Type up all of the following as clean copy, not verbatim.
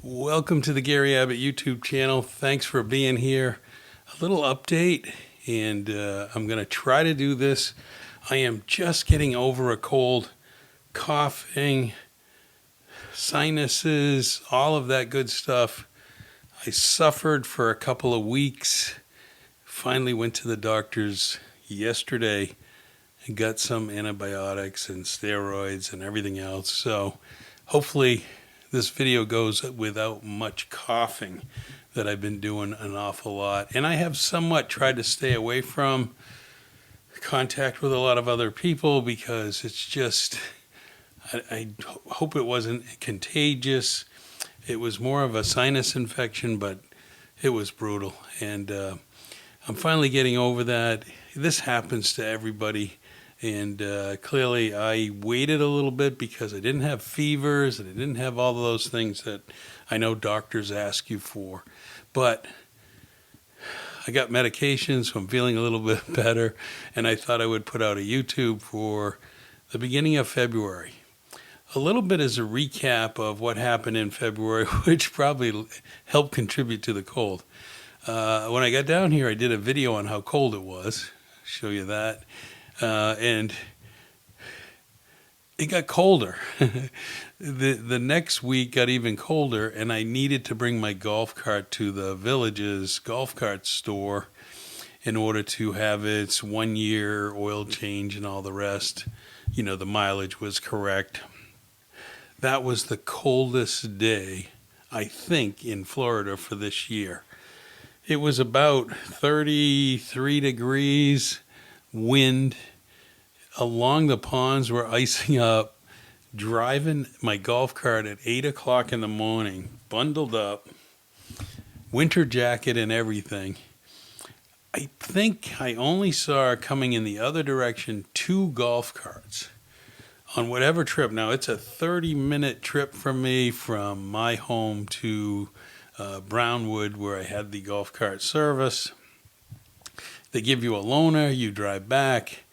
Welcome to the Gary Abbott YouTube channel. Thanks for being here. A little update, and I'm going to try to do this. I am just getting over a cold, coughing, sinuses, all of that good stuff. I suffered for a couple of weeks. Finally went to the doctors yesterday and got some antibiotics and steroids and everything else. So hopefully this video goes without much coughing that I've been doing an awful lot. And I have somewhat tried to stay away from contact with a lot of other people because it's just, I hope it wasn't contagious. It was more of a sinus infection, but it was brutal. And I'm finally getting over that. This happens to everybody. And clearly I waited a little bit because I didn't have fevers and I didn't have all of those things that I know doctors ask you for. But I got medications, so I'm feeling a little bit better. And I thought I would put out a YouTube for the beginning of February. A little bit as a recap of what happened in February, which probably helped contribute to the cold. When I got down here, I did a video on how cold it was. I'll show you that. And it got colder. The next week got even colder, and I needed to bring my golf cart to the Village's golf cart store in order to have its 1-year oil change and all the rest. You know, the mileage was correct. That was the coldest day, I think, in Florida for this year. It was about 33 degrees. Wind along the ponds were icing up, driving my golf cart at 8 o'clock in the morning, bundled up, winter jacket and everything. I think I only saw coming in the other direction 2 golf carts on whatever trip. Now it's a 30-minute trip for me from my home to Brownwood, where I had the golf cart service. They give you a loaner, you drive back.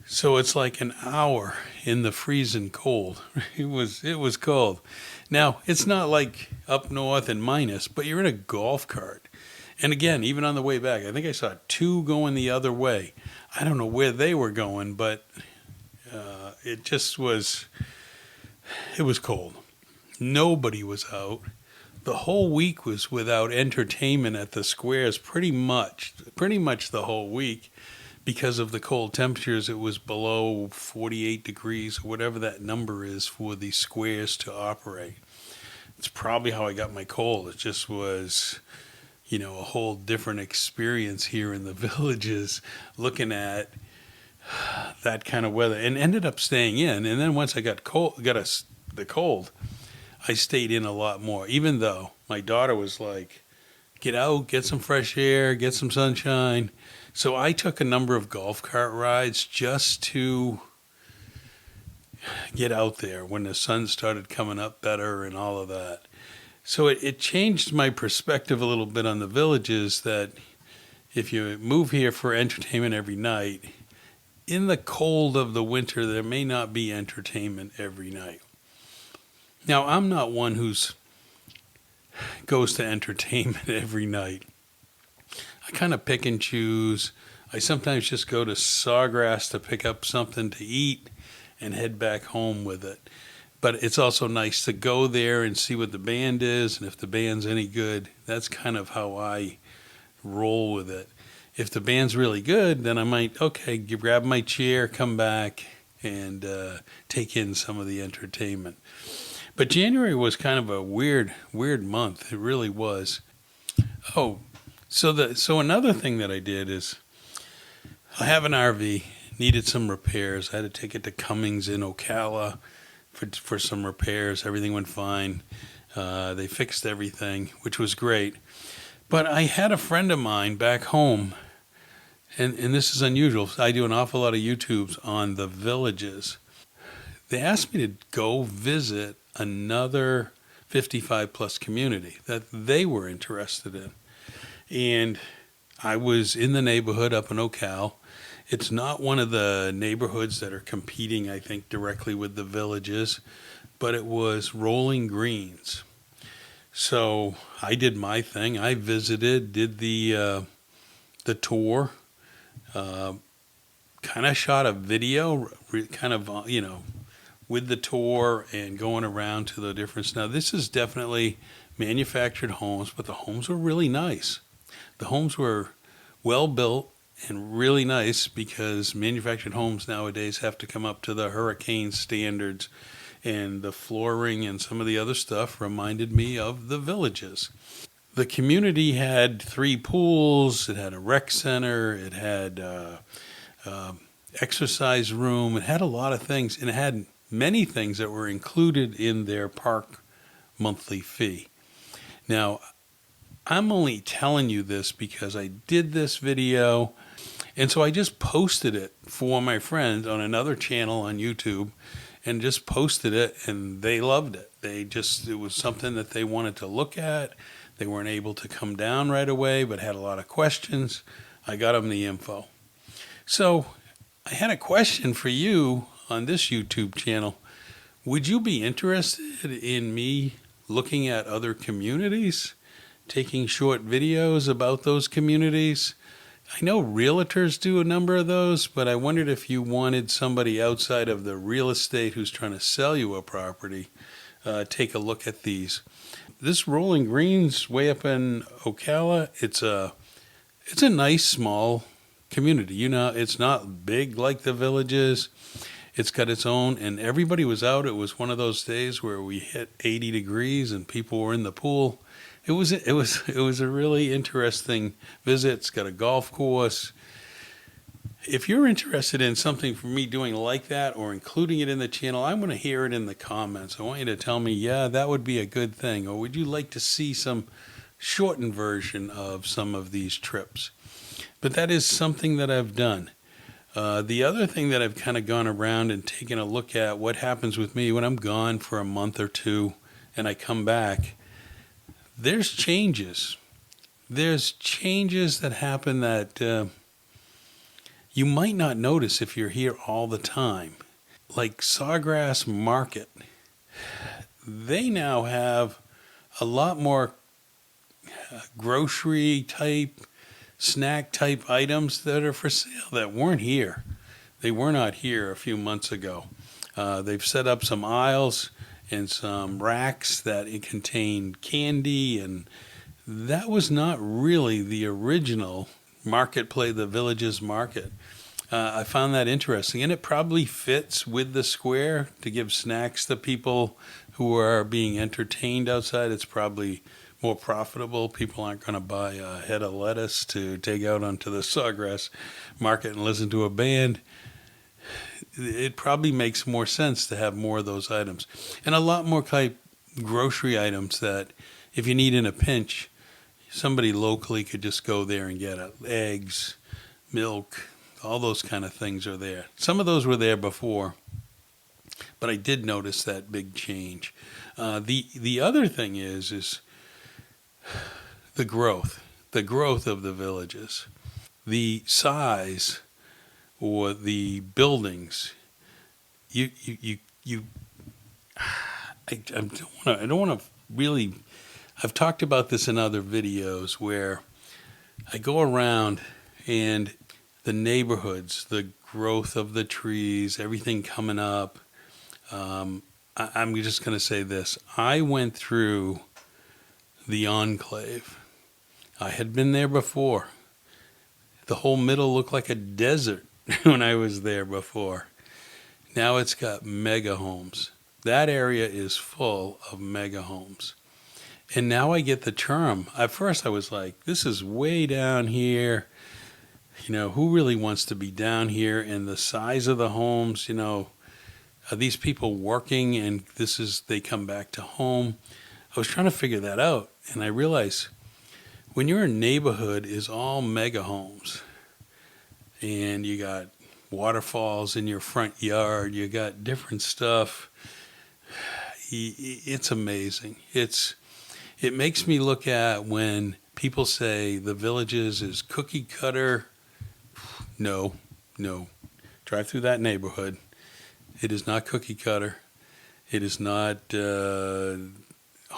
So it's like an hour in the freezing cold. It was cold. Now, it's not like up north and minus, but you're in a golf cart. And again, even on the way back, I think I saw 2 going the other way. I don't know where they were going, but it was cold. Nobody was out. The whole week was without entertainment at the squares, pretty much the whole week, because of the cold temperatures. It was below 48 degrees, or whatever that number is for the squares to operate. It's probably how I got my cold. It just was, a whole different experience here in the Villages, looking at that kind of weather, and ended up staying in. And then once I got the cold, I stayed in a lot more, even though my daughter was like, get out, get some fresh air, get some sunshine. So I took a number of golf cart rides just to get out there when the sun started coming up better and all of that. So it changed my perspective a little bit on the Villages, that if you move here for entertainment every night, in the cold of the winter, there may not be entertainment every night. Now, I'm not one who's goes to entertainment every night. I kind of pick and choose. I sometimes just go to Sawgrass to pick up something to eat and head back home with it. But it's also nice to go there and see what the band is, and if the band's any good. That's kind of how I roll with it. If the band's really good, then I might, grab my chair, come back, and take in some of the entertainment. But January was kind of a weird month. It really was. Oh, so another thing that I did is I have an RV, needed some repairs. I had to take it to Cummings in Ocala for some repairs. Everything went fine. They fixed everything, which was great. But I had a friend of mine back home, and this is unusual. I do an awful lot of YouTubes on the Villages. They asked me to go visit another 55 plus community that they were interested in. And I was in the neighborhood up in Ocala. It's not one of the neighborhoods that are competing, I think, directly with the Villages, but it was Rolling Greens. So I did my thing. I visited, did the tour, uh, kind of shot a video, kind of with the tour and going around to the different. Now this is definitely manufactured homes, but the homes were really nice. The homes were well built and really nice because manufactured homes nowadays have to come up to the hurricane standards, and the flooring and some of the other stuff reminded me of the Villages. The community had 3 pools, it had a rec center, it had uh, exercise room, it had a lot of things, and it had many things that were included in their park monthly fee. Now, I'm only telling you this because I did this video, and so I just posted it for my friends on another channel on YouTube, and just posted it, and they loved it. It was something that they wanted to look at. They weren't able to come down right away, but had a lot of questions. I got them the info. So I had a question for you on this YouTube channel. Would you be interested in me looking at other communities, taking short videos about those communities? I know realtors do a number of those, but I wondered if you wanted somebody outside of the real estate who's trying to sell you a property, take a look at these. This Rolling Greens way up in Ocala, it's a nice small community. It's not big like the Villages. It's got its own, and everybody was out. It was one of those days where we hit 80 degrees and people were in the pool. It was a really interesting visit. It's got a golf course. If you're interested in something for me doing like that or including it in the channel, I want to hear it in the comments. I want you to tell me, yeah, that would be a good thing. Or would you like to see some shortened version of some of these trips? But that is something that I've done. The other thing that I've kind of gone around and taken a look at what happens with me when I'm gone for a month or two and I come back, there's changes. There's changes that happen that you might not notice if you're here all the time. Like Sawgrass Market, they now have a lot more grocery type, snack type items that are for sale that weren't here. They were not here a few months ago. They've set up some aisles and some racks that it contained candy, and that was not really the original marketplace, the Villages Market. I found that interesting, and it probably fits with the square to give snacks to people who are being entertained outside. It's probably more profitable. People aren't going to buy a head of lettuce to take out onto the Sawgrass Market and listen to a band. It probably makes more sense to have more of those items, and a lot more type grocery items that if you need in a pinch, somebody locally could just go there and get it. Eggs, milk, all those kind of things are there. Some of those were there before, but I did notice that big change. The other thing is the growth of the Villages, the size or the buildings. I don't want to really. I've talked about this in other videos where I go around and the neighborhoods, the growth of the trees, everything coming up. I'm just going to say this. I went through the Enclave. I had been there before. The whole middle looked like a desert when I was there before. Now it's got mega homes. That area is full of mega homes. And now I get the term. At first I was like, this is way down here. Who really wants to be down here? And the size of the homes, are these people working and they come back to home? I was trying to figure that out. And I realized when your neighborhood is all mega homes and you got waterfalls in your front yard, you got different stuff, it's amazing. It makes me look at when people say the Villages is cookie cutter. No. Drive through that neighborhood. It is not cookie cutter. It is not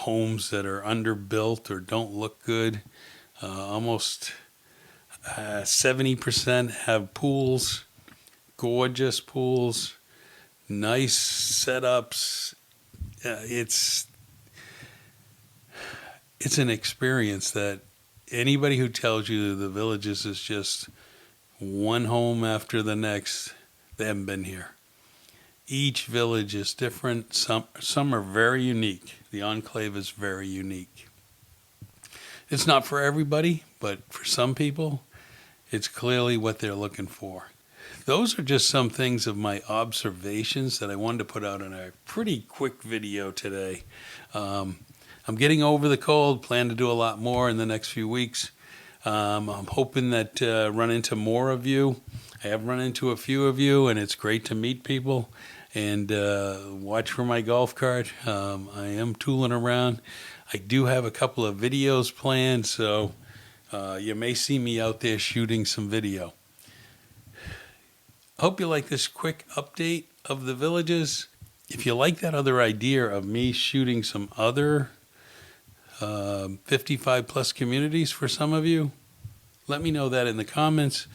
homes that are underbuilt or don't look good. Almost 70% have pools, gorgeous pools, nice setups. It's an experience that anybody who tells you the Villages is just one home after the next, they haven't been here. Each village is different. Some are very unique. The Enclave is very unique. It's not for everybody, but for some people, it's clearly what they're looking for. Those are just some things of my observations that I wanted to put out in a pretty quick video today. I'm getting over the cold, plan to do a lot more in the next few weeks. I'm hoping that run into more of you. I have run into a few of you, and it's great to meet people and watch for my golf cart. I am tooling around. I do have a couple of videos planned, so you may see me out there shooting some video. I hope you like this quick update of the Villages. If you like that other idea of me shooting some other 55 plus communities for some of you, let me know that in the comments.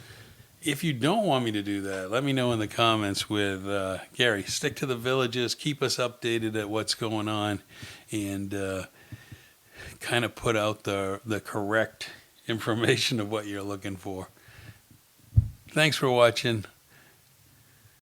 If you don't want me to do that, let me know in the comments with Gary, stick to the Villages, keep us updated at what's going on, and kind of put out the correct information of what you're looking for. Thanks for watching.